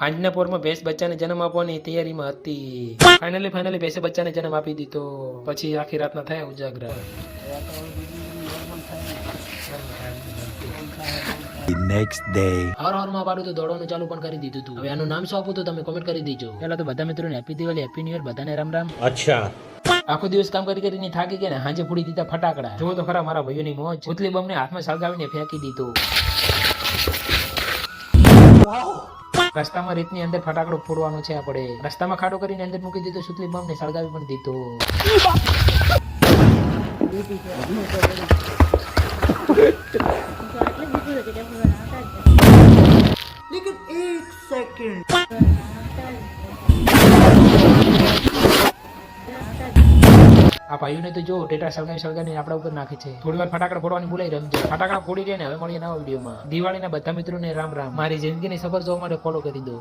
આજના પોરમાં ભેંસ બચ્ચાને જન્મ આપવાની તૈયારીમાં હતી. ફાઇનલી ભેંસે બચ્ચાને જન્મ આપી દીધો. પછી આખી રાતના થયા ઉજાગરા. નેક્સ્ટ ડે હવારમાં પાડું તો દોડવાનું ચાલુ પણ કરી દીધું હતું. હવે આનું નામ શું આપું તો તમે કોમેન્ટ કરી દેજો. પહેલા તો બધા મિત્રોને happy Diwali, happy new year, બધાને રામ રામ. અચ્છા આખો દિવસ કામ કરીને થાકી ગયા ને હાંજે ફોડી દીધા ફટાકડા. જો તો ખરા મારા ભાઈઓની મોજ. ઉતલી બમને હાથમાં સળગાવીને ફેંકી દીધો. રસ્તામાં રીતની અંદર ફટાકડો ફોડવાનો છે આપણે. રસ્તામાં ખાડો કરીને અંદર મૂકી દીધો. સુતલી બમ ને સળગાવી પણ દીધો. આ ભાઈઓને તો જો ટેટા સળગાવીને આપણા ઉપર નાખે છે. થોડી વાર ફટાકડા ફોડવાની ભૂલાઈ રમજો. ફટાકડા ફોડી દે ને. હવે મળીએ નવા વિડીયોમાં. દિવાળીના બધા મિત્રોને રામ રામ. મારી જિંદગીની સફર જોવા માટે ફોલો કરી દો.